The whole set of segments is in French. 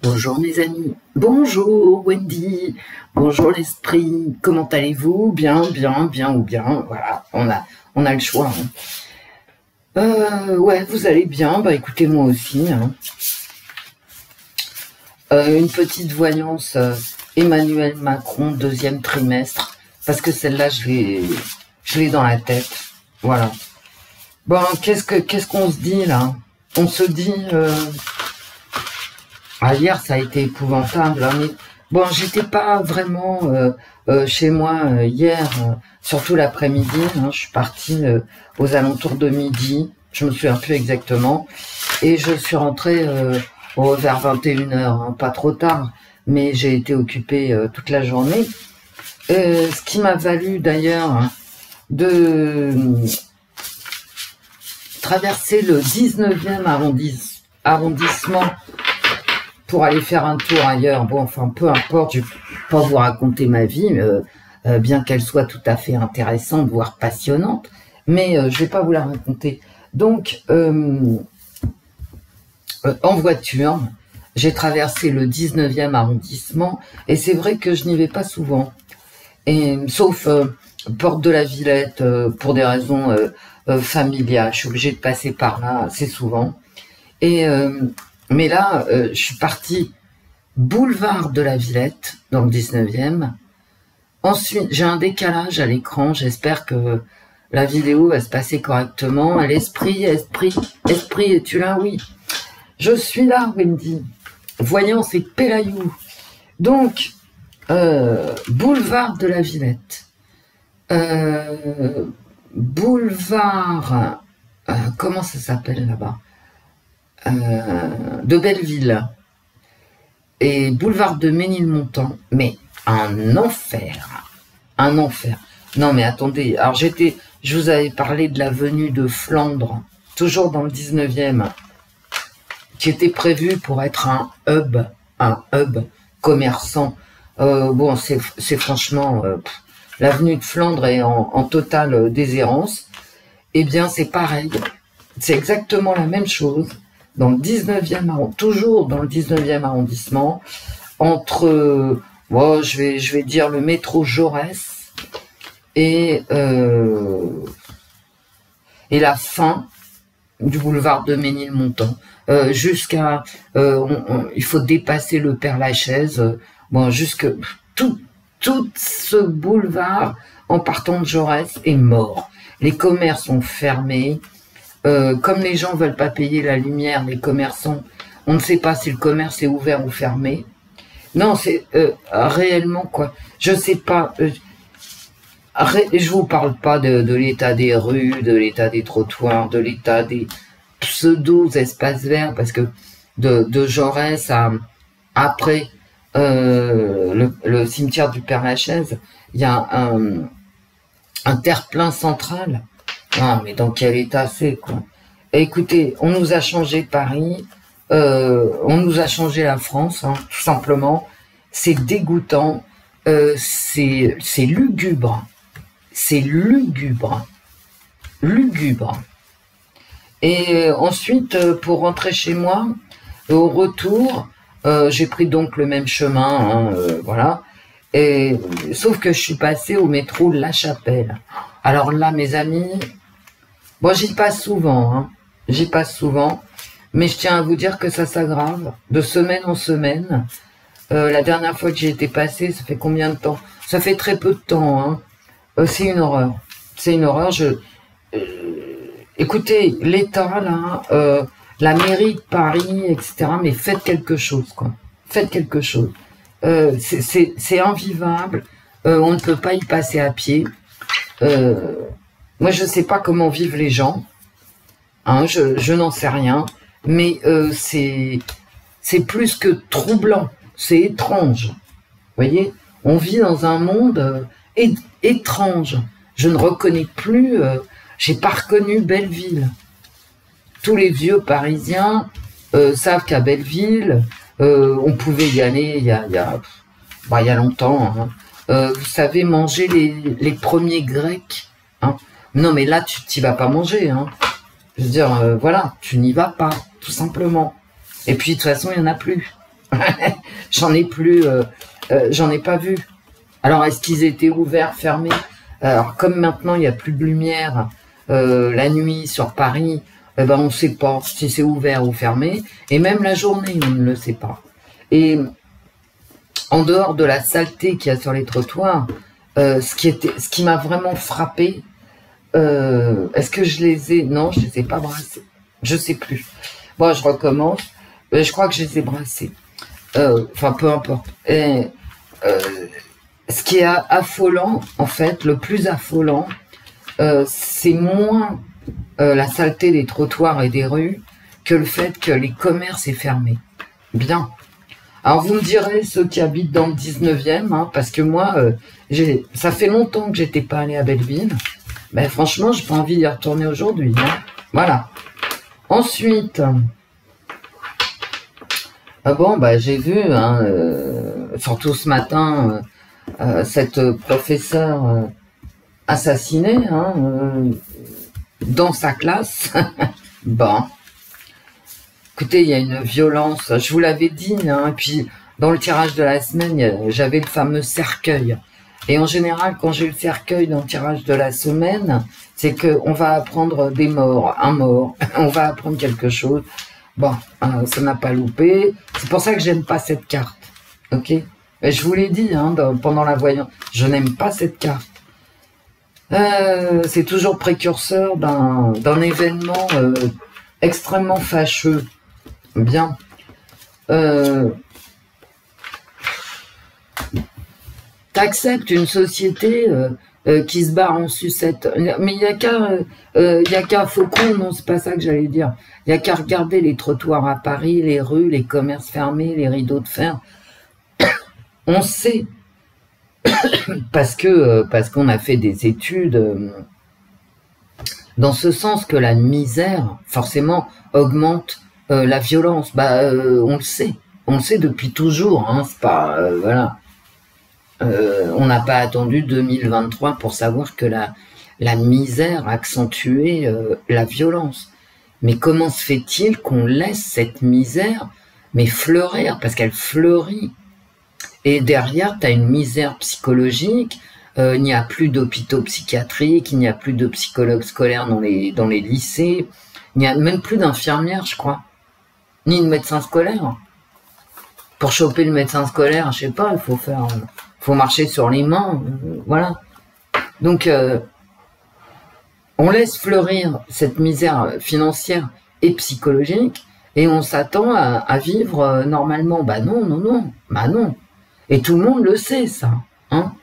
Bonjour mes amis, bonjour Wendy, bonjour l'esprit, comment allez-vous? Bien, ou bien, voilà, on a le choix. Ouais, vous allez bien, bah écoutez moi aussi. Une petite voyance Emmanuel Macron, deuxième trimestre, parce que celle-là je l'ai dans la tête, voilà. Bon, qu'est-ce qu'on se dit là? On se dit... hier, ça a été épouvantable. Mais bon, j'étais pas vraiment chez moi hier, surtout l'après-midi. Je suis partie aux alentours de midi. Je me souviens plus exactement. Et je suis rentrée vers 21h, pas trop tard. Mais j'ai été occupée toute la journée. Ce qui m'a valu d'ailleurs de traverser le 19e arrondissement pour aller faire un tour ailleurs. Bon, enfin, peu importe, je ne vais pas vous raconter ma vie, bien qu'elle soit tout à fait intéressante, voire passionnante, mais je ne vais pas vous la raconter. Donc, en voiture, j'ai traversé le 19e arrondissement, et c'est vrai que je n'y vais pas souvent, sauf Porte de la Villette, pour des raisons familiales. Je suis obligée de passer par là assez souvent. Mais là, je suis partie boulevard de la Villette, dans le 19e. Ensuite, j'ai un décalage à l'écran. J'espère que la vidéo va se passer correctement. L'esprit, es-tu là? Oui. Je suis là, Wendy. Voyons, c'est Pélayou. Donc, boulevard de la Villette. Boulevard... comment ça s'appelle là-bas? De Belleville et boulevard de Ménilmontant, mais un enfer. Non mais attendez, alors je vous avais parlé de l'avenue de Flandre, toujours dans le 19e, qui était prévue pour être un hub commerçant. Bon, c'est franchement, l'avenue de Flandre est en totale déshérence. Eh bien, c'est pareil, c'est exactement la même chose. Dans le 19e arrondissement, toujours dans le 19e arrondissement, entre, je vais dire le métro Jaurès et la fin du boulevard de Ménilmontant, jusqu'à, il faut dépasser le Père-Lachaise, jusque tout ce boulevard en partant de Jaurès est mort. Les commerces sont fermés. Comme les gens veulent pas payer la lumière, les commerçants, on ne sait pas si le commerce est ouvert ou fermé. Non, c'est réellement quoi. Je sais pas. Je vous parle pas de l'état des rues, de l'état des trottoirs, de l'état des pseudo-espaces verts, parce que de Jaurès après le cimetière du Père-Lachaise, il y a un terre-plein central. Ah, mais dans quel état c'est, quoi. Et écoutez, on nous a changé Paris, on nous a changé la France, tout simplement. C'est dégoûtant, c'est lugubre. C'est lugubre. Et ensuite, pour rentrer chez moi, au retour, j'ai pris donc le même chemin, voilà. Et, sauf que je suis passée au métro La Chapelle. Alors là, mes amis... Bon, j'y passe souvent, mais je tiens à vous dire que ça s'aggrave de semaine en semaine. La dernière fois que j'ai été passée, ça fait combien de temps? Ça fait très peu de temps, c'est une horreur. C'est une horreur. Écoutez, l'État, là, la mairie de Paris, etc., mais faites quelque chose, quoi. Faites quelque chose. C'est invivable. On ne peut pas y passer à pied. Moi, je ne sais pas comment vivent les gens, je n'en sais rien, mais c'est plus que troublant, c'est étrange. Vous voyez, on vit dans un monde étrange. Je ne reconnais plus, j'ai pas reconnu Belleville. Tous les vieux Parisiens savent qu'à Belleville, on pouvait y aller il y a longtemps. Vous savez, manger les premiers Grecs. Non, mais là, tu t'y vas pas manger. Je veux dire, voilà, tu n'y vas pas, tout simplement. Et puis, de toute façon, il n'y en a plus. J'en ai plus, j'en ai pas vu. Alors, est-ce qu'ils étaient ouverts, fermés? Alors, comme maintenant, il n'y a plus de lumière la nuit sur Paris, eh ben, on ne sait pas si c'est ouvert ou fermé. Et même la journée, on ne le sait pas. Et en dehors de la saleté qu'il y a sur les trottoirs, ce qui m'a vraiment frappé, est-ce que je les ai... Non, je les ai pas brassés. Je sais plus. Bon, je recommence. Je crois que je les ai brassés. Enfin, peu importe. Et, ce qui est affolant, en fait, le plus affolant, c'est moins la saleté des trottoirs et des rues que le fait que les commerces aient fermé. Bien. Alors, vous me direz, ceux qui habitent dans le 19e, hein, parce que moi, ça fait longtemps que j'étais pas allée à Belleville. Ben, franchement, j'ai pas envie d'y retourner aujourd'hui. Hein. Voilà. Ensuite, bon, bah, j'ai vu, hein, surtout ce matin, cette professeure assassinée hein, dans sa classe. Bon. Écoutez, il y a une violence, je vous l'avais dit, hein, et puis dans le tirage de la semaine, j'avais le fameux cercueil. Et en général, quand j'ai le cercueil dans le tirage de la semaine, c'est qu'on va apprendre des morts, un mort, on va apprendre quelque chose. Bon, ça n'a pas loupé. C'est pour ça que j'aime pas cette carte, ok? Et je vous l'ai dit hein, pendant la voyance, je n'aime pas cette carte. C'est toujours précurseur d'un événement extrêmement fâcheux. Bien. T'acceptes une société qui se barre en sucette. Mais il y a qu'à Faucon, non, c'est pas ça que j'allais dire. Il y a qu'à regarder les trottoirs à Paris, les rues, les commerces fermés, les rideaux de fer. On sait, parce qu'on a fait des études dans ce sens que la misère, forcément, augmente la violence. Bah, on le sait depuis toujours. Hein, c'est pas, voilà. On n'a pas attendu 2023 pour savoir que la misère accentuait la violence. Mais comment se fait-il qu'on laisse cette misère mais fleurir, parce qu'elle fleurit. Et derrière, tu as une misère psychologique, il n'y a plus d'hôpitaux psychiatriques, il n'y a plus de psychologues scolaires dans les lycées, il n'y a même plus d'infirmières, je crois, ni de médecins scolaires. Pour choper le médecin scolaire, je sais pas, il faut marcher sur les mains, voilà. Donc, on laisse fleurir cette misère financière et psychologique, et on s'attend à vivre normalement. Bah non, non, non, bah non. Et tout le monde le sait, ça, hein.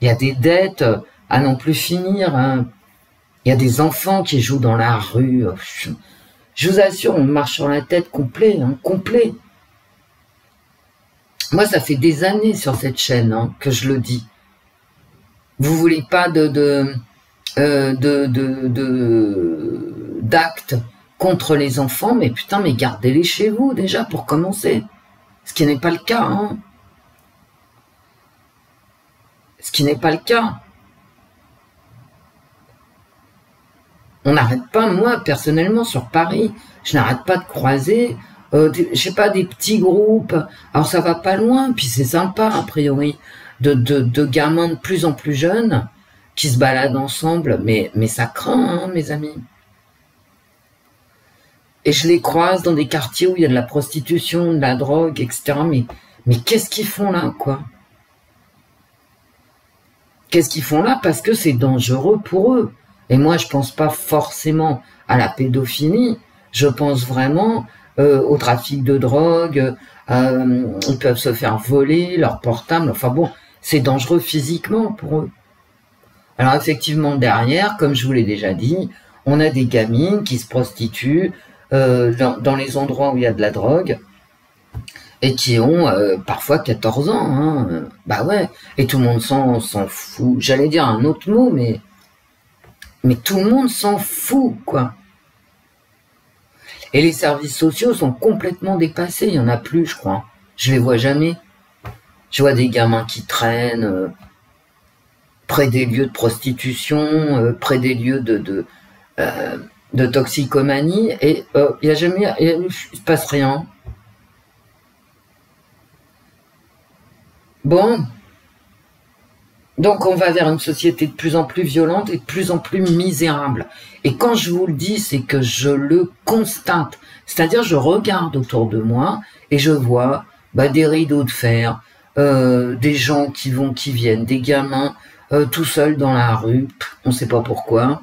Il y a des dettes à n'en plus finir, hein. Il y a des enfants qui jouent dans la rue. Je vous assure, on marche sur la tête complet, hein, complet. Moi, ça fait des années sur cette chaîne hein, que je le dis. Vous voulez pas d'actes contre les enfants, mais putain, mais gardez-les chez vous déjà pour commencer. Ce qui n'est pas le cas, hein. Ce qui n'est pas le cas. On n'arrête pas, moi, personnellement, sur Paris, je n'arrête pas de croiser, je sais pas, des petits groupes. Alors, ça va pas loin, puis c'est sympa, a priori, de gamins de plus en plus jeunes qui se baladent ensemble, mais ça craint, hein, mes amis. Et je les croise dans des quartiers où il y a de la prostitution, de la drogue, etc. Mais qu'est-ce qu'ils font là, quoi? Qu'est-ce qu'ils font là? Parce que c'est dangereux pour eux. Et moi, je pense pas forcément à la pédophilie. Je pense vraiment au trafic de drogue. Ils peuvent se faire voler leur portable. Enfin bon, c'est dangereux physiquement pour eux. Alors effectivement, derrière, comme je vous l'ai déjà dit, on a des gamines qui se prostituent dans les endroits où il y a de la drogue et qui ont parfois 14 ans. Hein. Bah ouais, et tout le monde s'en fout. J'allais dire un autre mot, mais tout le monde s'en fout, quoi. Et les services sociaux sont complètement dépassés. Il n'y en a plus, je crois. Je les vois jamais. Je vois des gamins qui traînent près des lieux de prostitution, près des lieux de toxicomanie et il y a jamais, il se passe rien. Bon, donc on va vers une société de plus en plus violente et de plus en plus misérable. Et quand je vous le dis, c'est que je le constate. C'est-à-dire, je regarde autour de moi et je vois des rideaux de fer, des gens qui vont, qui viennent, des gamins tout seuls dans la rue, on ne sait pas pourquoi.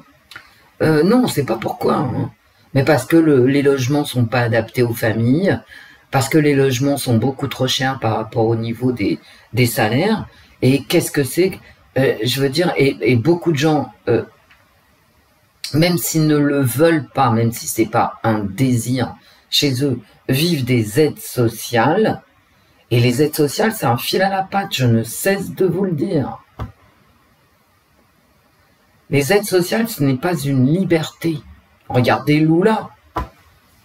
Non, on ne sait pas pourquoi, hein. Mais parce que les logements sont pas adaptés aux familles, parce que les logements sont beaucoup trop chers par rapport au niveau des salaires. Et qu'est-ce que c'est, je veux dire, et beaucoup de gens, même s'ils ne le veulent pas, même si c'est pas un désir chez eux, vivent des aides sociales. Et les aides sociales, c'est un fil à la patte, je ne cesse de vous le dire. Les aides sociales, ce n'est pas une liberté. Regardez Lula.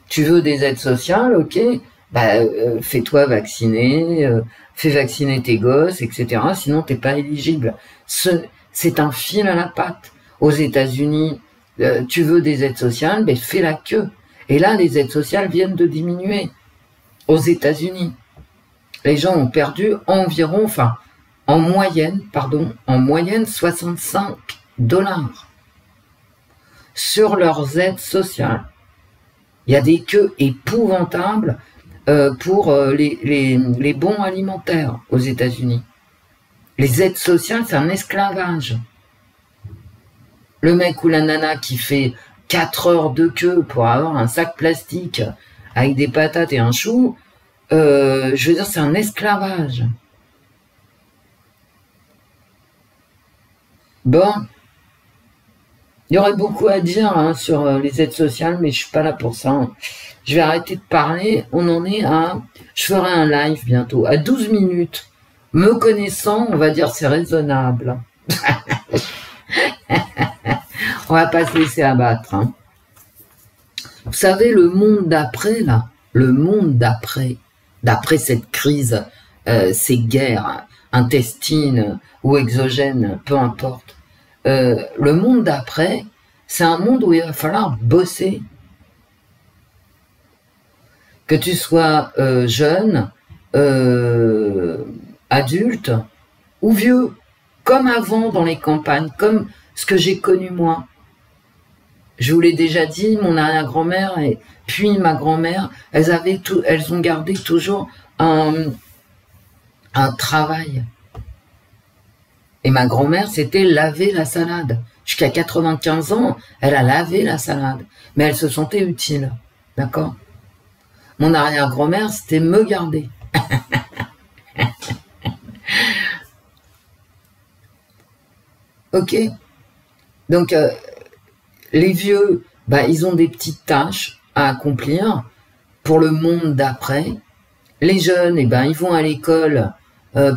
Tu veux des aides sociales, ok, fais-toi vacciner, fais vacciner tes gosses, etc. Sinon, t'es pas éligible. C'est un fil à la patte. Aux États-Unis, tu veux des aides sociales, fais la queue. Et là, les aides sociales viennent de diminuer. Aux États-Unis, les gens ont perdu environ, en moyenne 65 $ sur leurs aides sociales. Il y a des queues épouvantables pour les bons alimentaires aux États-Unis. Les aides sociales, c'est un esclavage. Le mec ou la nana qui fait 4 heures de queue pour avoir un sac plastique avec des patates et un chou, je veux dire, c'est un esclavage. Bon, il y aurait beaucoup à dire sur les aides sociales, mais je suis pas là pour ça. Je vais arrêter de parler. On en est à... Je ferai un live bientôt, à 12 minutes. Me connaissant, on va dire c'est raisonnable. On va pas se laisser abattre. Hein. Vous savez, le monde d'après, là, le monde d'après cette crise, ces guerres intestines ou exogènes, peu importe, le monde d'après, c'est un monde où il va falloir bosser. Que tu sois jeune, adulte ou vieux, comme avant dans les campagnes, comme ce que j'ai connu moi. Je vous l'ai déjà dit, mon arrière-grand-mère et puis ma grand-mère, elles ont gardé toujours un travail. Et ma grand-mère, c'était laver la salade. Jusqu'à 95 ans, elle a lavé la salade. Mais elle se sentait utile. D'accord? Mon arrière-grand-mère, c'était me garder. Ok? Donc, les vieux, ils ont des petites tâches à accomplir pour le monde d'après. Les jeunes, ils vont à l'école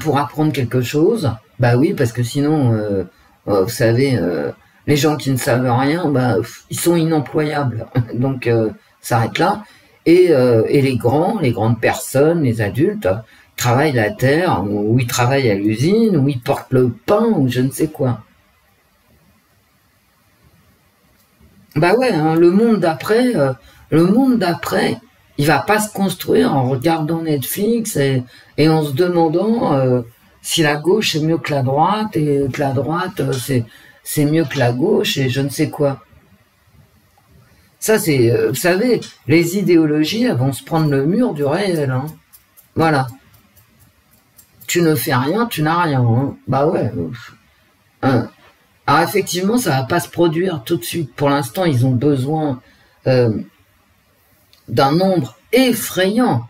pour apprendre quelque chose. Oui, parce que sinon, vous savez, les gens qui ne savent rien, ils sont inemployables. Donc, ça s'arrête là. Et les grandes personnes, les adultes, travaillent la terre, ou ils travaillent à l'usine, ou ils portent le pain, ou je ne sais quoi. Le monde d'après, il va pas se construire en regardant Netflix et en se demandant si la gauche est mieux que la droite et que la droite c'est mieux que la gauche et je ne sais quoi. Ça c'est, vous savez, les idéologies elles vont se prendre le mur du réel. Hein. Voilà. Tu ne fais rien, tu n'as rien. Hein. Alors effectivement, ça va pas se produire tout de suite. Pour l'instant, ils ont besoin d'un nombre effrayant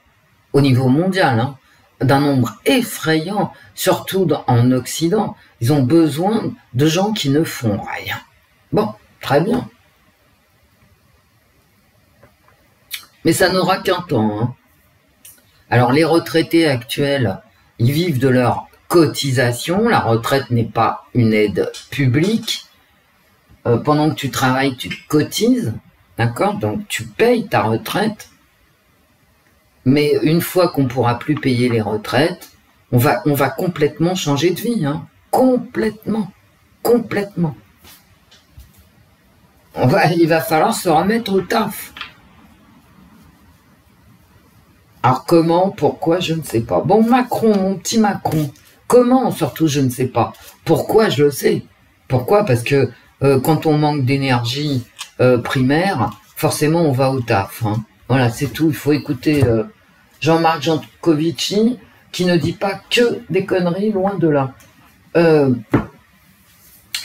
au niveau mondial, hein, d'un nombre effrayant, surtout en Occident. Ils ont besoin de gens qui ne font rien. Bon, très bien. Mais ça n'aura qu'un temps. Hein. Alors les retraités actuels, ils vivent de leur cotisation, la retraite n'est pas une aide publique. Pendant que tu travailles, tu cotises, d'accord? Donc tu payes ta retraite. Mais une fois qu'on pourra plus payer les retraites, on va complètement changer de vie, hein. Complètement. il va falloir se remettre au taf. Alors comment, pourquoi, je ne sais pas. Bon, Macron, mon petit Macron, comment, surtout, je ne sais pas. Pourquoi, je le sais. Pourquoi? Parce que quand on manque d'énergie primaire, forcément, on va au taf. Hein. Voilà, c'est tout. Il faut écouter Jean-Marc Jancovici, qui ne dit pas que des conneries, loin de là.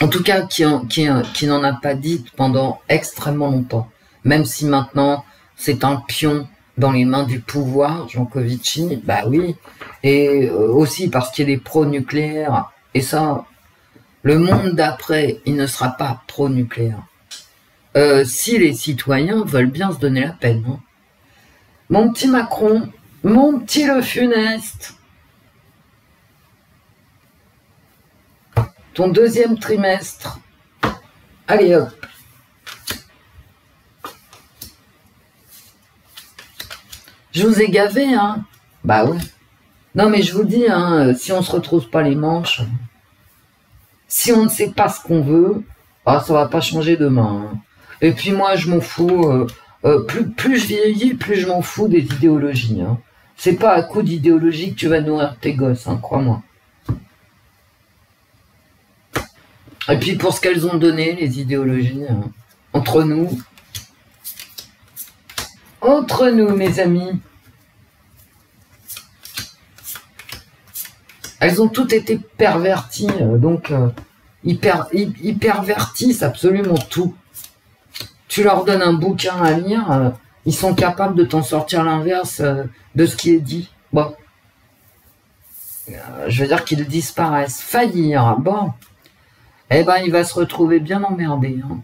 En tout cas, qui n'en a pas dit pendant extrêmement longtemps. Même si maintenant, c'est un pion dans les mains du pouvoir, Jancovici, bah oui. Et aussi parce qu'il est pro-nucléaire. Et ça, le monde d'après, il ne sera pas pro-nucléaire. Si les citoyens veulent bien se donner la peine. Hein. Mon petit Macron, mon petit Le Funeste, ton deuxième trimestre. Allez hop. Je vous ai gavé, hein. Bah ouais. Non mais je vous dis, hein, si on se retrouve pas les manches, si on ne sait pas ce qu'on veut, ah, ça va pas changer demain. Hein. Et puis moi, je m'en fous. Plus je vieillis, plus je m'en fous des idéologies. Hein. C'est pas à coup d'idéologie que tu vas nourrir tes gosses, hein, crois-moi. Et puis pour ce qu'elles ont donné, les idéologies, hein, entre nous, mes amis, elles ont toutes été perverties, donc ils pervertissent absolument tout. Tu leur donnes un bouquin à lire, ils sont capables de t'en sortir l'inverse de ce qui est dit. Bon, je veux dire qu'ils disparaissent. Faillir, bon. Eh ben, il va se retrouver bien emmerdé. Hein.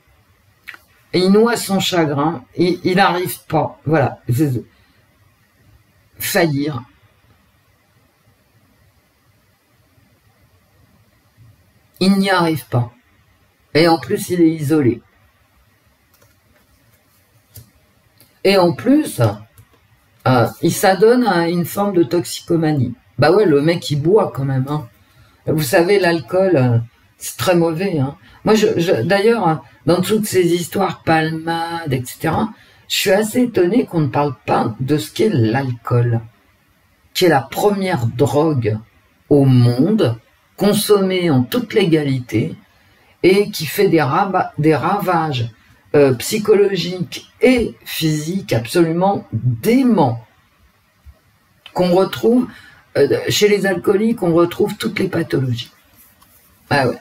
Et il noie son chagrin, et il n'arrive pas. Voilà. Faillir. Il n'y arrive pas. Et en plus, il est isolé. Et en plus, il s'adonne à une forme de toxicomanie. Bah ouais, le mec, il boit quand même. Hein. Vous savez, l'alcool... c'est très mauvais. Hein. Moi, d'ailleurs, dans toutes ces histoires palmades, etc., je suis assez étonné qu'on ne parle pas de ce qu'est l'alcool, qui est la première drogue au monde, consommée en toute légalité, et qui fait des ravages psychologiques et physiques absolument déments, qu'on retrouve, chez les alcooliques, on retrouve toutes les pathologies. Ah ouais.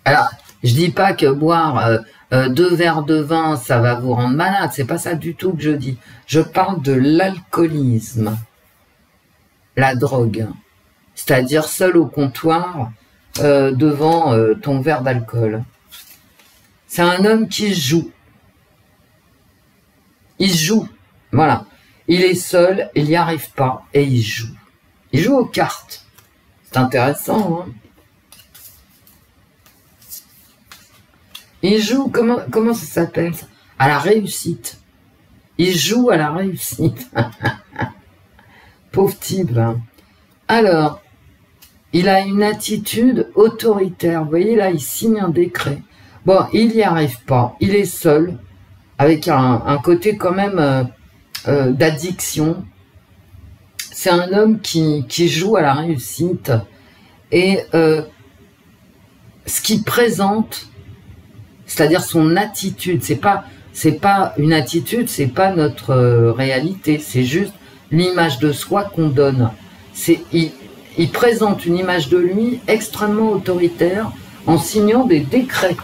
Alors, je dis pas que boire 2 verres de vin, ça va vous rendre malade. C'est pas ça du tout que je dis. Je parle de l'alcoolisme, la drogue, c'est-à-dire seul au comptoir devant ton verre d'alcool. C'est un homme qui joue. Il joue, voilà. Il est seul, il n'y arrive pas et il joue. Il joue aux cartes. C'est intéressant, hein. Il joue, comment ça s'appelle? À la réussite. Il joue à la réussite. Pauvre type. Hein. Alors, il a une attitude autoritaire. Vous voyez, là, il signe un décret. Bon, il n'y arrive pas. Il est seul, avec un côté quand même d'addiction. C'est un homme qui joue à la réussite. Et ce qu'il présente, c'est-à-dire son attitude, c'est pas une attitude, c'est pas notre réalité, c'est juste l'image de soi qu'on donne. Il présente une image de lui extrêmement autoritaire en signant des décrets.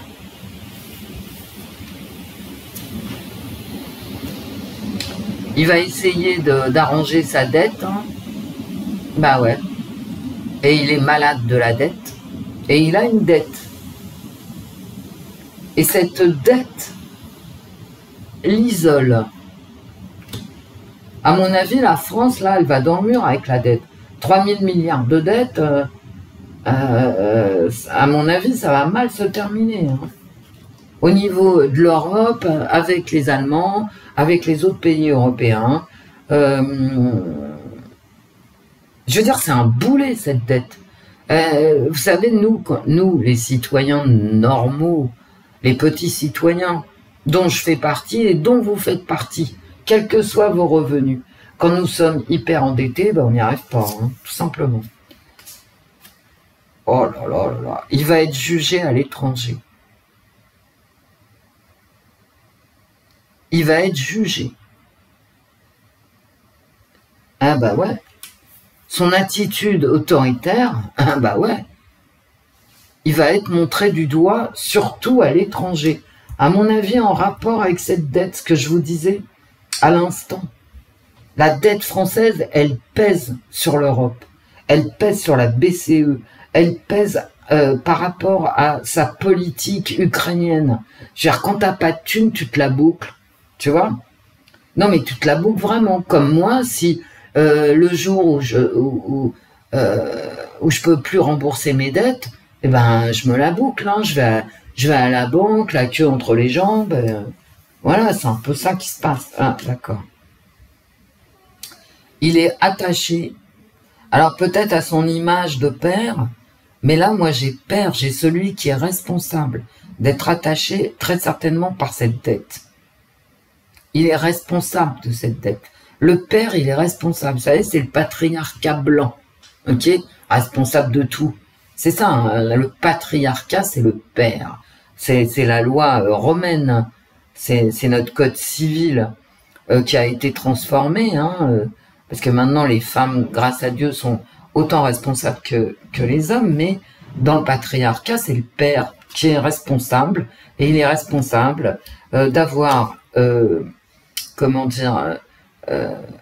Il va essayer d'arranger sa dette. Hein. Bah ouais. Et il est malade de la dette. Et il a une dette. Et cette dette l'isole. À mon avis, la France, là, elle va dans le mur avec la dette. 3 000 milliards de dettes, à mon avis, ça va mal se terminer. Hein. Au niveau de l'Europe, avec les Allemands, avec les autres pays européens. Je veux dire, c'est un boulet, cette dette. Vous savez, nous, les citoyens normaux, les petits citoyens dont je fais partie et dont vous faites partie, quels que soient vos revenus. Quand nous sommes hyper endettés, ben on n'y arrive pas, hein, tout simplement. Oh là là là là, il va être jugé à l'étranger. Il va être jugé. Ah bah ouais. Son attitude autoritaire, ah bah ouais. Il va être montré du doigt, surtout à l'étranger. À mon avis, en rapport avec cette dette, ce que je vous disais à l'instant. La dette française, elle pèse sur l'Europe. Elle pèse sur la BCE. Elle pèse par rapport à sa politique ukrainienne. Je veux dire, quand t'as pas de thune, tu te la boucles. Tu vois? Non, mais tu te la boucles vraiment. Comme moi, si le jour où je peux plus rembourser mes dettes, eh ben, je me la boucle. Hein. Je vais à la banque, la queue entre les jambes. Voilà, c'est un peu ça qui se passe. Ah, d'accord. Il est attaché. Alors peut-être à son image de père, mais là, moi, j'ai père, j'ai celui qui est responsable d'être attaché très certainement par cette dette. Il est responsable de cette dette. Le père, il est responsable. Vous savez, c'est le patriarcat blanc. Ok? Responsable de tout. C'est ça, hein, le patriarcat, c'est le père. C'est la loi romaine. C'est notre code civil qui a été transformé. Hein, parce que maintenant, les femmes, grâce à Dieu, sont autant responsables que les hommes. Mais dans le patriarcat, c'est le père qui est responsable. Et il est responsable d'avoir... comment dire,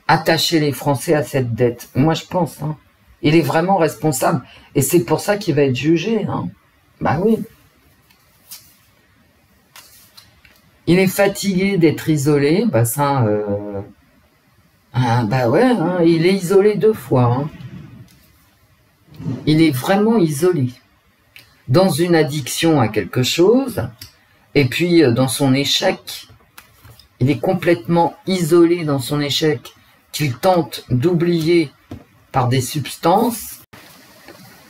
attacher les Français à cette dette. Moi, je pense, hein, il est vraiment responsable. Et c'est pour ça qu'il va être jugé. Hein. Bah oui. Il est fatigué d'être isolé. Bah ça, bah ouais, hein, il est isolé 2 fois. Hein. Il est vraiment isolé. Dans une addiction à quelque chose, et puis dans son échec. Il est complètement isolé dans son échec, qu'il tente d'oublier par des substances.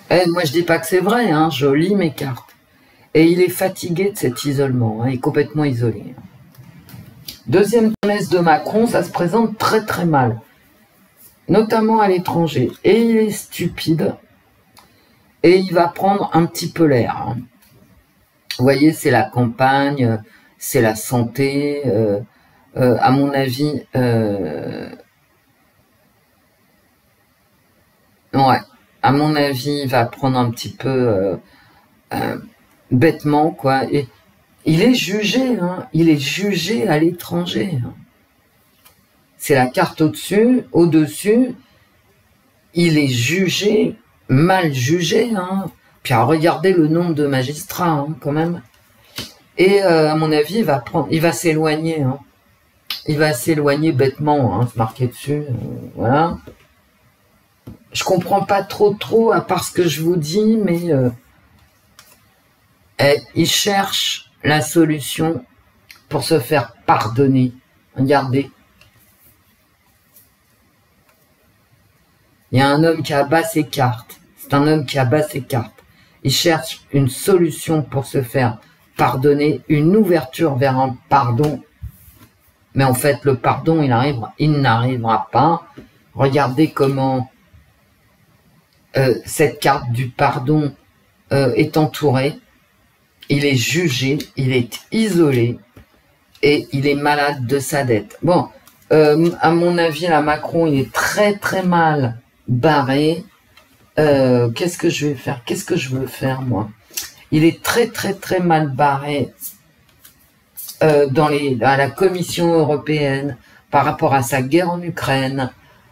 Moi, je dis pas que c'est vrai, hein, je lis mes cartes. Et il est fatigué de cet isolement, hein, il est complètement isolé. Deuxième trimestre de Macron, ça se présente très très mal, notamment à l'étranger. Et il est stupide, et il va prendre un petit peu l'air. Hein. Vous voyez, c'est la campagne, c'est la santé... à mon avis, ouais, à mon avis, il va prendre un petit peu bêtement, quoi. Et il est jugé, hein, il est jugé à l'étranger. Hein. C'est la carte au-dessus, il est jugé, mal jugé, hein. Puis à regarder le nombre de magistrats, hein, quand même. Et à mon avis, il va s'éloigner, hein. Il va s'éloigner bêtement, hein, se marquer dessus, voilà. Je comprends pas trop à part ce que je vous dis, mais il cherche la solution pour se faire pardonner. Regardez. Il y a un homme qui abat ses cartes. C'est un homme qui abat ses cartes. Il cherche une solution pour se faire pardonner, une ouverture vers un pardon. Mais en fait, le pardon, il n'arrivera pas. Regardez comment cette carte du pardon est entourée. Il est jugé, il est isolé et il est malade de sa dette. Bon, à mon avis, là, Macron, il est très très mal barré. Qu'est-ce que je vais faire? Qu'est-ce que je veux faire, moi? Il est très très très mal barré à la Commission européenne, par rapport à sa guerre en Ukraine,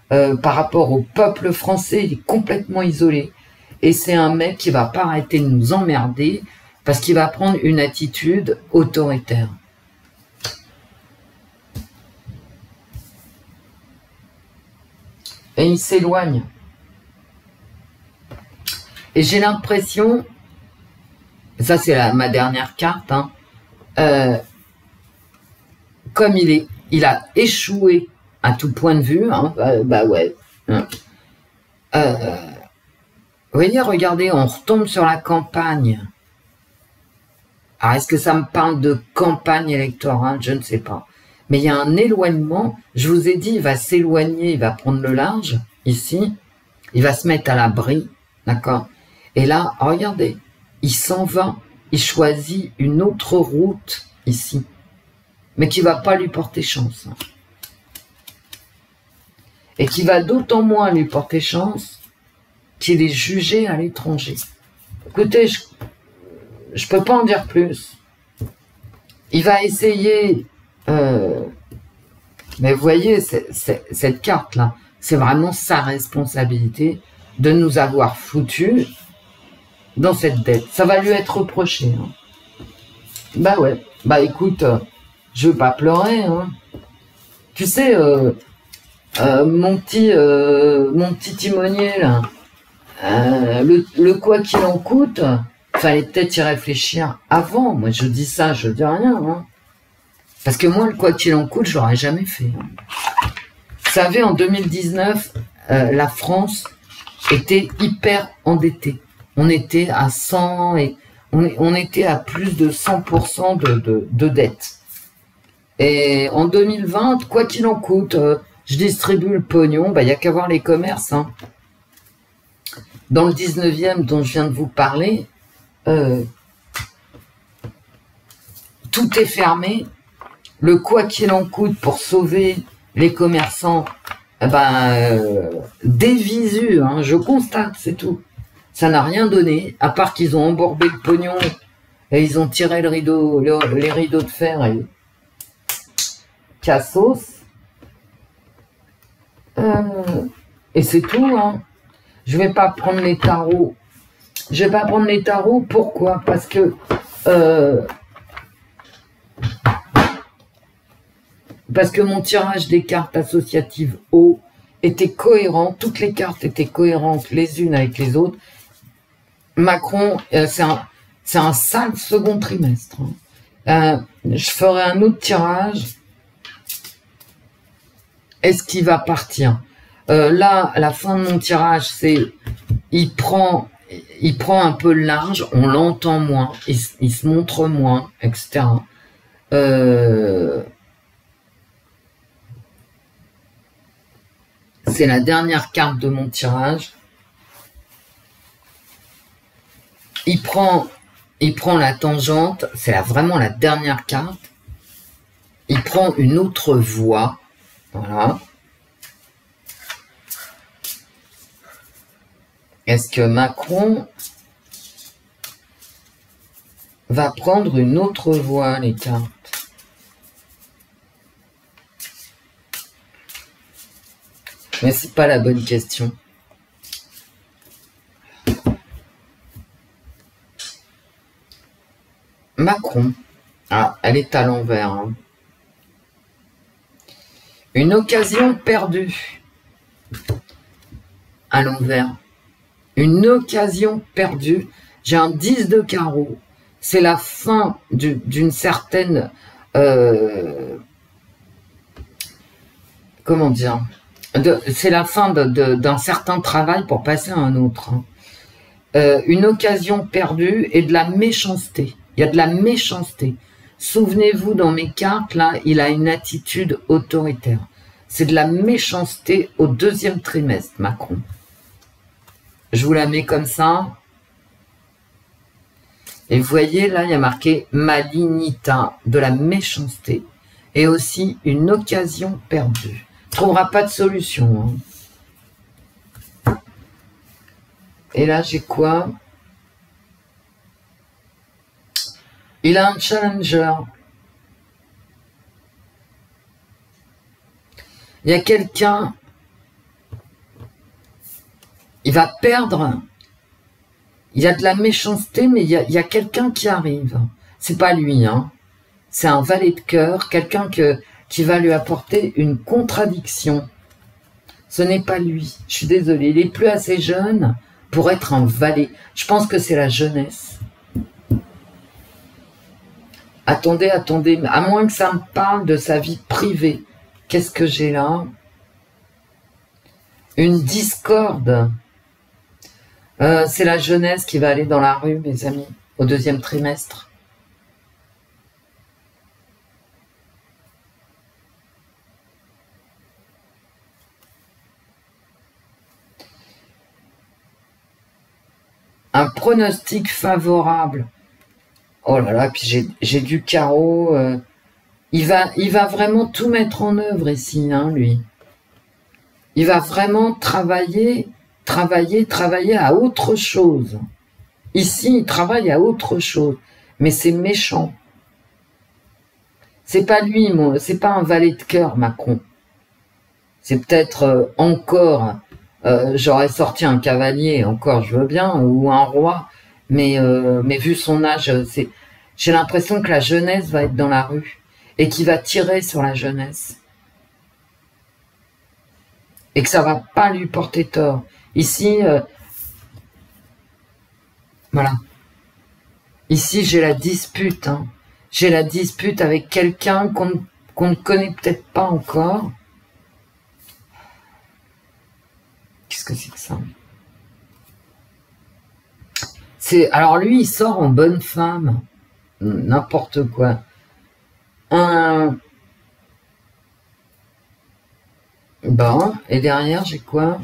par rapport au peuple français, il est complètement isolé. Et c'est un mec qui va pas arrêter de nous emmerder, parce qu'il va prendre une attitude autoritaire. Et il s'éloigne. Et j'ai l'impression, ça c'est ma dernière carte, hein, comme il a échoué à tout point de vue, hein, bah ouais. Hein. Vous voyez, regardez, on retombe sur la campagne. Alors, est-ce que ça me parle de campagne électorale? Je ne sais pas. Mais il y a un éloignement. Je vous ai dit, il va s'éloigner, il va prendre le large, ici. Il va se mettre à l'abri, d'accord? Et là, regardez, il s'en va. Il choisit une autre route, ici. Mais qui va pas lui porter chance. Et qui va d'autant moins lui porter chance qu'il est jugé à l'étranger. Écoutez, je peux pas en dire plus. Il va essayer... mais vous voyez, cette carte-là, c'est vraiment sa responsabilité de nous avoir foutus dans cette dette. Ça va lui être reproché. Hein. Bah ouais. Bah écoute, je veux pas pleurer. Hein. Tu sais, mon petit timonier, là, le quoi qu'il en coûte, fallait peut-être y réfléchir avant. Moi, je dis ça, je dis rien. Hein. Parce que moi, le quoi qu'il en coûte, je l'aurais jamais fait. Hein. Vous savez, en 2019, la France était hyper endettée. On était à 100 et on était à plus de 100% de dette. Et en 2020, quoi qu'il en coûte, je distribue le pognon, bah, y a qu'à voir les commerces. Hein. Dans le 19e dont je viens de vous parler, tout est fermé. Le quoi qu'il en coûte pour sauver les commerçants, dévisu, hein, je constate, c'est tout. Ça n'a rien donné, à part qu'ils ont embourbé le pognon et ils ont tiré le rideau, les rideaux de fer et cassos. Et c'est tout, hein. Je vais pas prendre les tarots. Je vais pas prendre les tarots, pourquoi? Parce que mon tirage des cartes associatives haut était cohérent, toutes les cartes étaient cohérentes les unes avec les autres. Macron, c'est un sale second trimestre. Hein. Je ferai un autre tirage. Est-ce qu'il va partir? Là, à la fin de mon tirage, c'est il prend un peu le large, on l'entend moins, il se montre moins, etc. C'est la dernière carte de mon tirage. Il prend la tangente, c'est vraiment la dernière carte. Il prend une autre voie. Voilà. Est-ce que Macron va prendre une autre voie, les cartes? Mais c'est pas la bonne question. Macron. Ah, elle est à l'envers. Hein. Une occasion perdue. À l'envers. Une occasion perdue. J'ai un 10 de carreau. C'est la fin d'une certaine... comment dire? C'est la fin d'un certain travail pour passer à un autre. Hein. Une occasion perdue et de la méchanceté. Il y a de la méchanceté. Souvenez-vous, dans mes cartes, là, il a une attitude autoritaire. C'est de la méchanceté au deuxième trimestre, Macron. Je vous la mets comme ça. Et vous voyez, là, il y a marqué malignita, de la méchanceté. Et aussi une occasion perdue. Il ne trouvera pas de solution. Hein. Et là, j'ai quoi? Il a un challenger. Il y a quelqu'un, il va perdre. Il y a de la méchanceté, mais il y a quelqu'un qui arrive. C'est pas lui, hein. C'est un valet de cœur, quelqu'un qui va lui apporter une contradiction. Ce n'est pas lui. Je suis désolée, il est plus assez jeune pour être un valet. Je pense que c'est la jeunesse. Attendez, attendez, à moins que ça me parle de sa vie privée. Qu'est-ce que j'ai là? Une discorde. C'est la jeunesse qui va aller dans la rue, mes amis, au deuxième trimestre. un pronostic favorable. Oh là là, puis j'ai du carreau. Il va vraiment tout mettre en œuvre ici, hein, lui. Il va vraiment travailler à autre chose. Ici, il travaille à autre chose. Mais c'est méchant. C'est pas lui, c'est pas un valet de cœur, Macron. C'est peut-être encore, j'aurais sorti un cavalier, encore je veux bien, ou un roi, mais vu son âge, j'ai l'impression que la jeunesse va être dans la rue et qu'il va tirer sur la jeunesse. Et que ça va pas lui porter tort. Ici, voilà. Ici, j'ai la dispute. Hein. J'ai la dispute avec quelqu'un qu'on ne connaît peut-être pas encore. Qu'est-ce que c'est que ça? Alors lui, il sort en bonne femme. N'importe quoi. Bon, et derrière, j'ai quoi?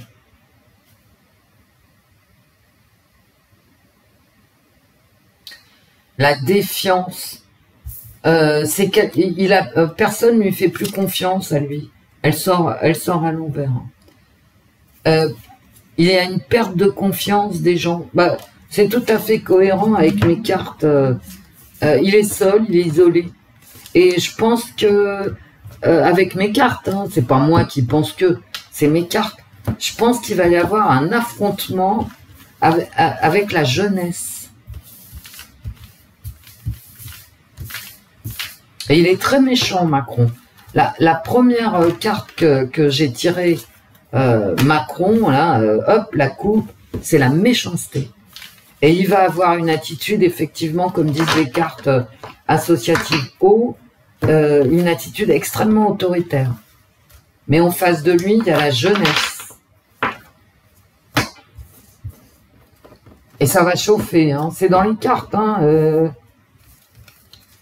La défiance. Personne ne lui fait plus confiance à lui. Elle sort à l'envers. Il y a une perte de confiance des gens. Bah, c'est tout à fait cohérent avec mes cartes. Il est seul, il est isolé. Et je pense que avec mes cartes, hein, c'est pas moi qui pense que, c'est mes cartes. Je pense qu'il va y avoir un affrontement avec la jeunesse. Et il est très méchant, Macron. La première carte que j'ai tirée, Macron, là, hop, la coupe, c'est la méchanceté. Et il va avoir une attitude, effectivement, comme disent les cartes associatives haut, une attitude extrêmement autoritaire. Mais en face de lui, il y a la jeunesse. Et ça va chauffer, hein. C'est dans les cartes. Hein,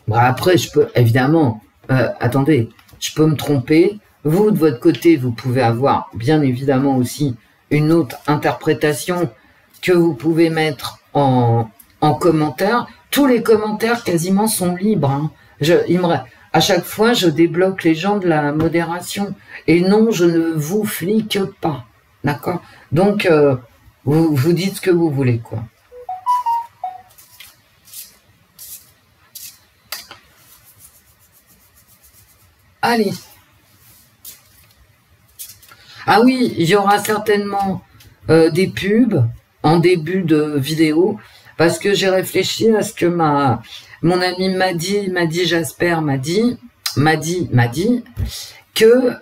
Bon, après, je peux, évidemment, attendez, je peux me tromper. Vous, de votre côté, vous pouvez avoir, bien évidemment aussi, une autre interprétation que vous pouvez mettre en commentaire. Tous les commentaires quasiment sont libres. Hein. À chaque fois, je débloque les gens de la modération. Et non, je ne vous flique pas. D'accord? Donc, vous dites ce que vous voulez, quoi. Allez. Ah oui, il y aura certainement des pubs en début de vidéo parce que j'ai réfléchi à ce que mon ami Madi Jasper m'a dit que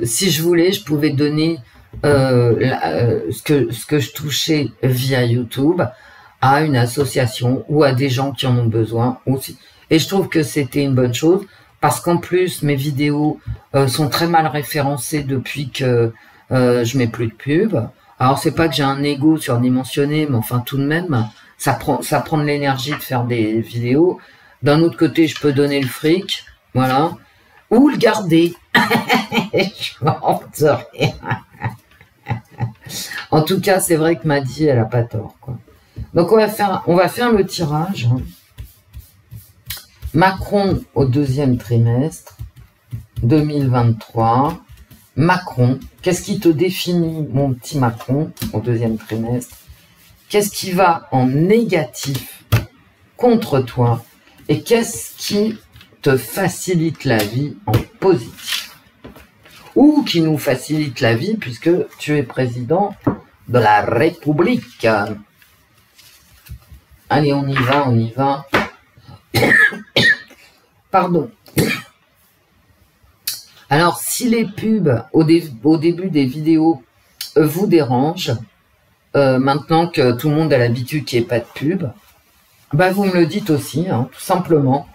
si je voulais, je pouvais donner ce que je touchais via YouTube à une association ou à des gens qui en ont besoin aussi. Et je trouve que c'était une bonne chose parce qu'en plus, mes vidéos sont très mal référencées depuis que je mets plus de pub. Alors, c'est pas que j'ai un ego surdimensionné, mais enfin, tout de même, ça prend de l'énergie de faire des vidéos. D'un autre côté, je peux donner le fric, voilà, ou le garder. Je m'en rien. En tout cas, c'est vrai que Maddy, elle a pas tort, quoi. Donc, on va faire le tirage. Macron au deuxième trimestre 2023. Macron, qu'est-ce qui te définit, mon petit Macron, au deuxième trimestre? Qu'est-ce qui va en négatif contre toi? Et qu'est-ce qui te facilite la vie en positif? Ou qui nous facilite la vie puisque tu es président de la République. Allez, on y va. Pardon. Alors, si les pubs au début des vidéos vous dérangent, maintenant que tout le monde a l'habitude qu'il n'y ait pas de pub, bah vous me le dites aussi, hein, tout simplement.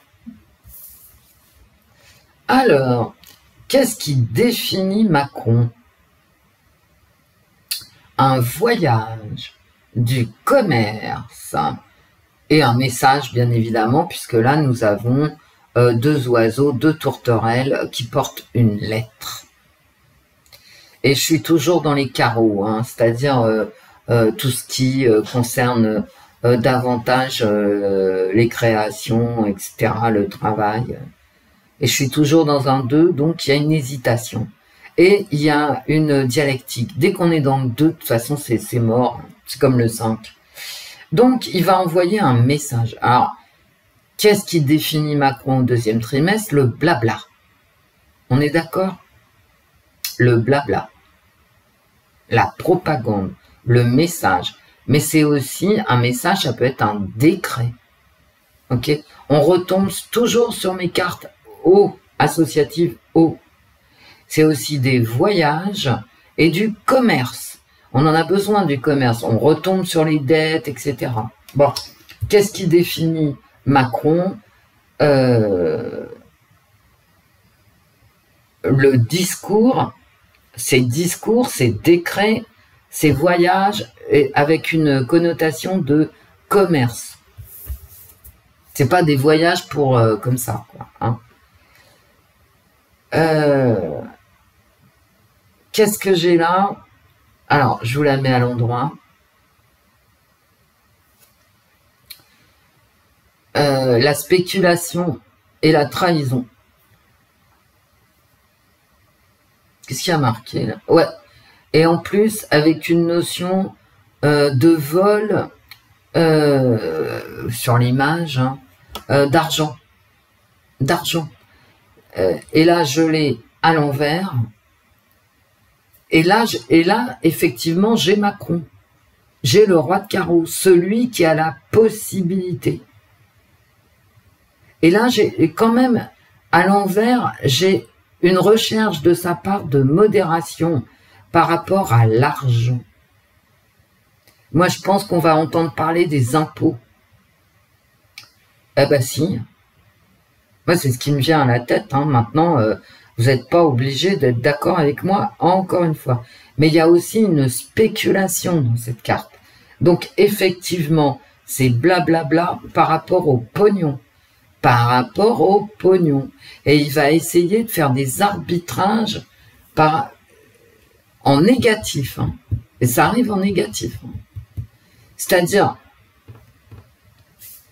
Alors, qu'est-ce qui définit Macron? Un voyage, du commerce et un message, bien évidemment, puisque là, nous avons deux oiseaux, deux tourterelles qui portent une lettre. Et je suis toujours dans les carreaux, hein, c'est-à-dire tout ce qui concerne davantage les créations, etc., le travail. Et je suis toujours dans un 2, donc il y a une hésitation. Et il y a une dialectique. Dès qu'on est dans le 2, de toute façon, c'est mort. C'est comme le 5. Donc, il va envoyer un message. Alors, qu'est-ce qui définit Macron au deuxième trimestre? Le blabla. On est d'accord? Le blabla. La propagande. Le message. Mais c'est aussi un message, ça peut être un décret. Ok? On retombe toujours sur mes cartes O, associatives O. C'est aussi des voyages et du commerce. On en a besoin du commerce. On retombe sur les dettes, etc. Bon, qu'est-ce qui définit Macron? Le discours, ses décrets, ses voyages, et avec une connotation de commerce. C'est pas des voyages pour comme ça, quoi. Hein. Qu'est-ce que j'ai là? Alors, je vous la mets à l'endroit. La spéculation et la trahison. Qu'est-ce qu'il y a marqué là? Ouais. Et en plus, avec une notion de vol sur l'image, hein, d'argent. Et là, je l'ai à l'envers. Et là, effectivement, j'ai Macron. J'ai le roi de carreau, celui qui a la possibilité. Et là, j'ai quand même, à l'envers, j'ai une recherche de sa part de modération par rapport à l'argent. Moi, je pense qu'on va entendre parler des impôts. Eh ben si. Moi, c'est ce qui me vient à la tête. Hein. Maintenant, vous n'êtes pas obligé d'être d'accord avec moi, encore une fois. Mais il y a aussi une spéculation dans cette carte. Donc, effectivement, c'est blablabla par rapport au pognon. Par rapport au pognon. Et il va essayer de faire des arbitrages en négatif. Hein. Et ça arrive en négatif. Hein. C'est-à-dire,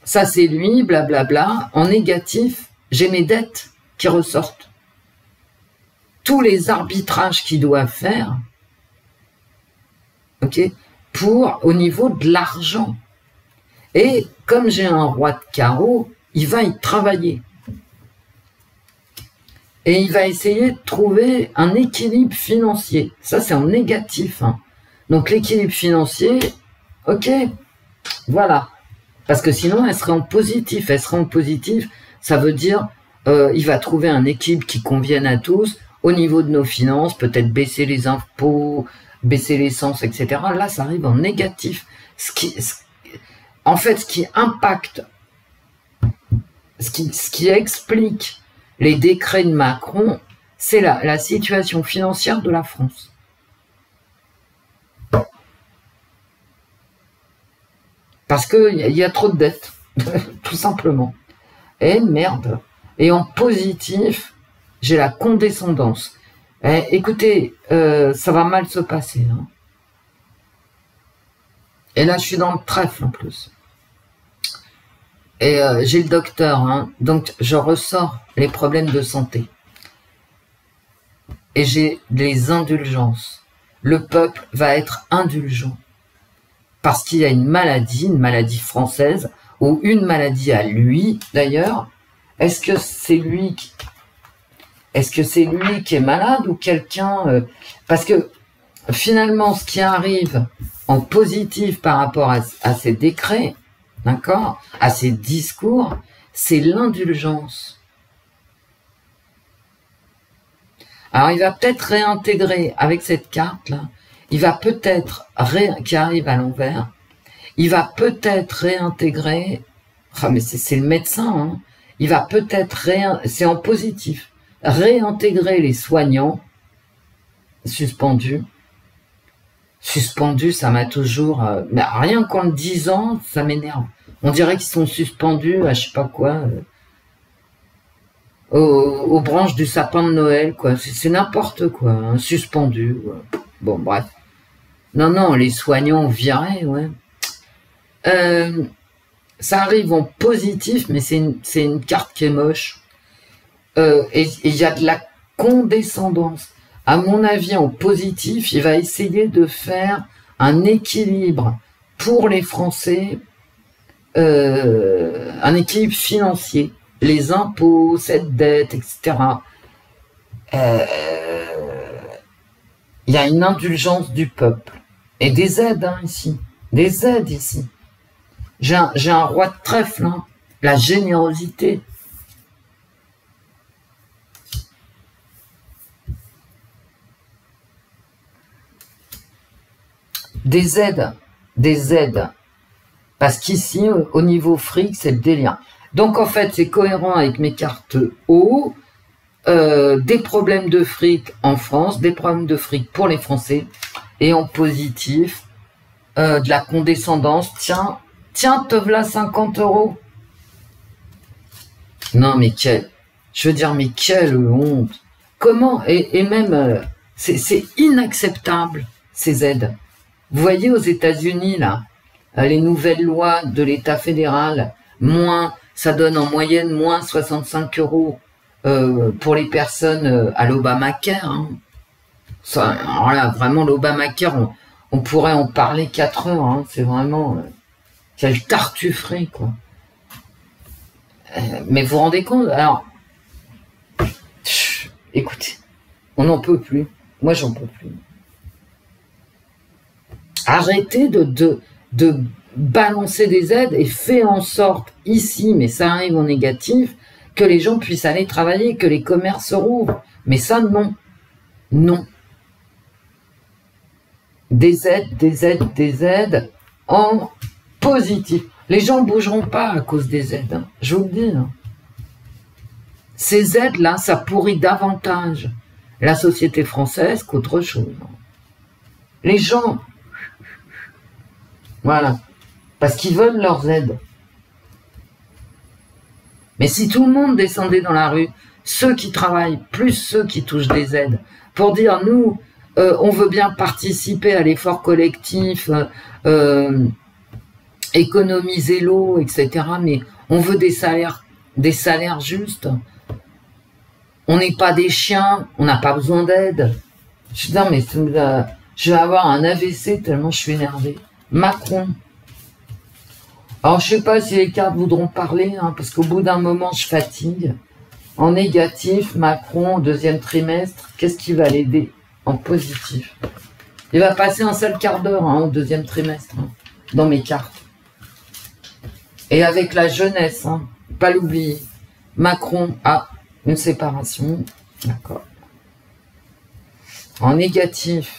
ça c'est lui, blablabla. En négatif, j'ai mes dettes qui ressortent. Tous les arbitrages qu'il doit faire, ok, au niveau de l'argent. Et comme j'ai un roi de carreau, il va y travailler. Et il va essayer de trouver un équilibre financier. Ça, c'est en négatif. Hein. Donc, l'équilibre financier, ok, voilà. Parce que sinon, elle serait en positif. Elle serait en positif, ça veut dire il va trouver un équilibre qui convienne à tous. Au niveau de nos finances, peut-être baisser les impôts, baisser l'essence, etc. Là, ça arrive en négatif. En fait, ce qui impacte, ce qui explique les décrets de Macron, c'est la situation financière de la France. Parce qu'il y a trop de dettes, tout simplement. Et merde. Et en positif, j'ai la condescendance. Écoutez, ça va mal se passer. Hein. Et là, je suis dans le trèfle en plus. Et j'ai le docteur, hein, donc je ressors les problèmes de santé. Et j'ai les indulgences. Le peuple va être indulgent. Parce qu'il y a une maladie française, ou une maladie à lui, d'ailleurs. Est-ce que c'est lui qui est malade ou quelqu'un... parce que finalement, ce qui arrive en positif par rapport à ces décrets, d'accord, à ces discours, c'est l'indulgence. Alors, il va peut-être réintégrer avec cette carte-là, il va peut-être, qui arrive à l'envers, il va peut-être réintégrer, mais c'est le médecin, hein, il va peut-être, c'est en positif, réintégrer les soignants suspendus. Suspendus, ça m'a toujours... mais rien qu'en le disant, ça m'énerve. On dirait qu'ils sont suspendus à je sais pas quoi, aux branches du sapin de Noël, quoi. C'est n'importe quoi, hein, suspendu. Ouais. Bon, bref. Non, non, les soignants virés, ouais. Ça arrive en positif, mais c'est une carte qui est moche. Et il y a de la condescendance. À mon avis, en positif, il va essayer de faire un équilibre pour les Français, un équilibre financier, les impôts, cette dette, etc. Il y a une indulgence du peuple. Et des aides, hein, ici. Des aides, ici. J'ai un roi de trèfle, hein. La générosité. Des aides. Parce qu'ici, au niveau fric, c'est le délire. Donc, en fait, c'est cohérent avec mes cartes haut. Des problèmes de fric en France, des problèmes de fric pour les Français, et en positif, de la condescendance. Tiens, te v'là 50 €. Non, mais je veux dire, mais quelle honte. Comment, et même, c'est inacceptable, ces aides. Vous voyez aux États-Unis, là, les nouvelles lois de l'État fédéral, ça donne en moyenne moins 65 € pour les personnes à l'Obamacare. Hein. Alors là, vraiment, l'Obamacare, on pourrait en parler 4 heures. Hein. C'est vraiment... quelle tartufferie, quoi. Mais vous vous rendez compte? Alors, écoutez, on n'en peut plus. Moi, j'en peux plus. Arrêtez de balancer des aides et faites en sorte, ici, mais ça arrive en négatif, que les gens puissent aller travailler, que les commerces rouvrent. Mais ça, non. Non. Des aides en positif. Les gens ne bougeront pas à cause des aides. Hein. Je vous le dis. Hein. Ces aides-là, ça pourrit davantage la société française qu'autre chose. Les gens... Voilà. Parce qu'ils veulent leurs aides. Mais si tout le monde descendait dans la rue, ceux qui travaillent, plus ceux qui touchent des aides, pour dire, nous, on veut bien participer à l'effort collectif, économiser l'eau, etc., mais on veut des salaires justes. On n'est pas des chiens, on n'a pas besoin d'aide. Non, mais je vais avoir un AVC tellement je suis énervé. Macron. Alors, je sais pas si les cartes voudront parler, hein, parce qu'au bout d'un moment, je fatigue. En négatif, Macron, au deuxième trimestre, qu'est-ce qui va l'aider? En positif. Il va passer un seul quart d'heure hein, au deuxième trimestre, hein, dans mes cartes. Et avec la jeunesse, hein, pas l'oublier. Macron a une séparation. D'accord. En négatif,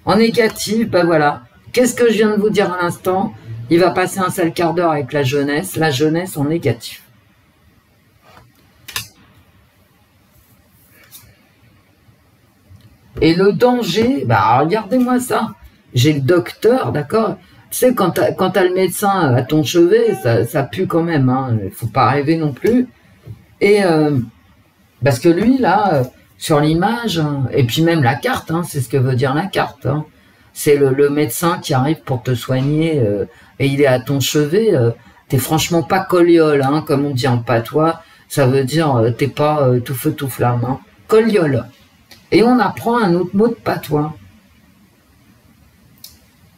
ben voilà. Qu'est-ce que je viens de vous dire à l'instant? Il va passer un seul quart d'heure avec la jeunesse en négatif. Et le danger, bah regardez-moi ça. J'ai le docteur, d'accord? Tu sais, quand t'as le médecin à ton chevet, ça pue quand même, hein. Faut pas rêver non plus. Et parce que lui, là, sur l'image, hein, et puis même la carte, hein, c'est ce que veut dire la carte, hein. C'est le médecin qui arrive pour te soigner et il est à ton chevet. T'es franchement pas coliole, hein, comme on dit en patois. Ça veut dire t'es pas tout feu tout flamme. Hein. Coliole. Et on apprend un autre mot de patois.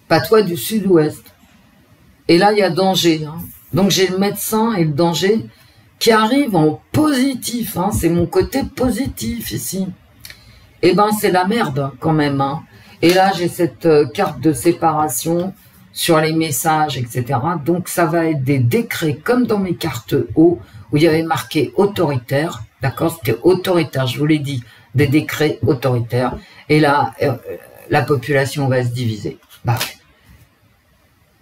Patois du sud-ouest. Et là, il y a danger. Hein. Donc j'ai le médecin et le danger qui arrivent en positif. Hein. C'est mon côté positif ici. Eh ben, c'est la merde quand même. Hein. Et là, j'ai cette carte de séparation sur les messages, etc. Donc, ça va être des décrets comme dans mes cartes haut, où il y avait marqué autoritaire. D'accord? C'était autoritaire, je vous l'ai dit, des décrets autoritaires. Et là, la population va se diviser. Bah.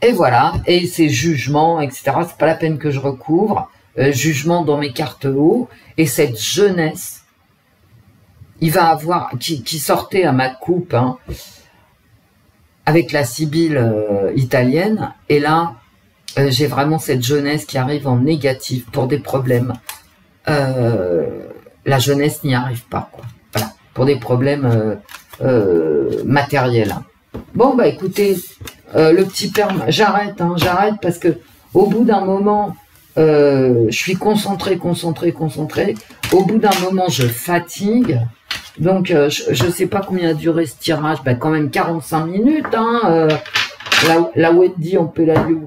Et voilà. Et ces jugements, etc. C'est pas la peine que je recouvre. Jugement dans mes cartes haut. Et cette jeunesse, il va avoir, qui sortait à ma coupe, hein, avec la Sibylle italienne, et là, j'ai vraiment cette jeunesse qui arrive en négatif pour des problèmes. La jeunesse n'y arrive pas, quoi. Voilà, pour des problèmes matériels. Hein. Bon, bah écoutez, le petit père, j'arrête, hein, j'arrête parce que au bout d'un moment, je suis concentrée. Au bout d'un moment, je fatigue. Donc, je ne sais pas combien a duré ce tirage. Bah, quand même 45 minutes. Hein, la Wendy, on peut la lire.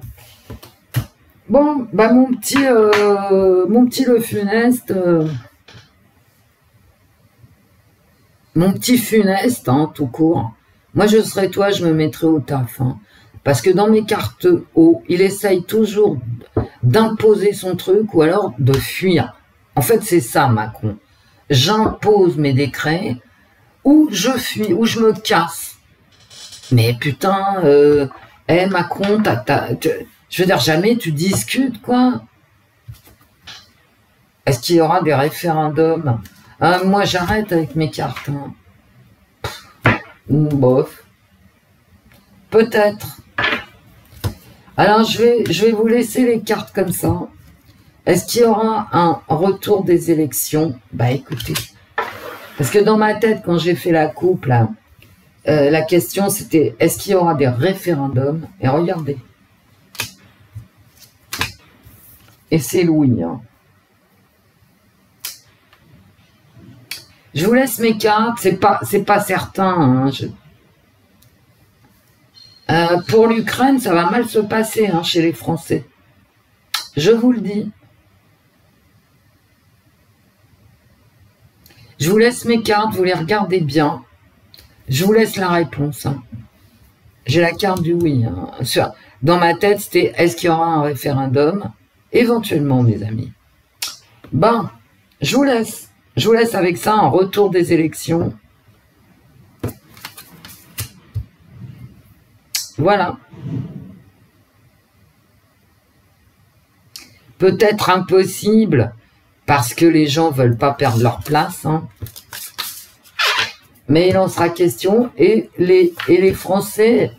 Bon, bah mon petit Le Funeste, mon petit Funeste, hein, tout court. Moi, je serais toi, je me mettrais au taf. Hein, parce que dans mes cartes haut, il essaye toujours d'imposer son truc ou alors de fuir. En fait, c'est ça, Macron. J'impose mes décrets ou je fuis, ou je me casse. Mais putain, Macron, je veux dire, jamais tu discutes, quoi. Est-ce qu'il y aura des référendums? Moi, j'arrête avec mes cartes. Hein. Bof. Peut-être. Alors, je vais vous laisser les cartes comme ça. Est-ce qu'il y aura un retour des élections? Bah, écoutez. Parce que dans ma tête, quand j'ai fait la coupe, là, la question, c'était, est-ce qu'il y aura des référendums? Et regardez. Et c'est Louis. Hein. Je vous laisse mes cartes, c'est pas certain. Hein, pour l'Ukraine, ça va mal se passer hein, chez les Français. Je vous le dis. Je vous laisse mes cartes, vous les regardez bien. Je vous laisse la réponse. Hein. J'ai la carte du oui. Hein. Dans ma tête, c'était est-ce qu'il y aura un référendum? Éventuellement, mes amis. Ben, je vous laisse. Je vous laisse avec ça, un retour des élections. Voilà. Peut-être impossible, parce que les gens veulent pas perdre leur place. Hein. Mais il en sera question. Et les Français,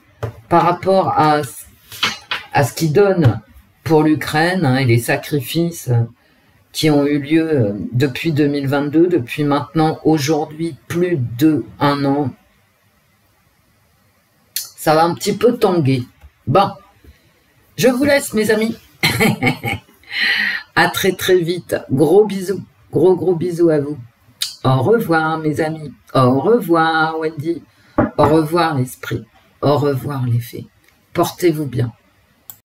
par rapport à ce qu'ils donnent pour l'Ukraine hein, et les sacrifices qui ont eu lieu depuis 2022, depuis maintenant, aujourd'hui, plus d'1 an, ça va un petit peu tanguer. Bon, je vous laisse, mes amis. À très très vite. Gros bisous. Gros bisous à vous. Au revoir, mes amis. Au revoir, Wendy. Au revoir, l'esprit. Au revoir, les fées. Portez-vous bien.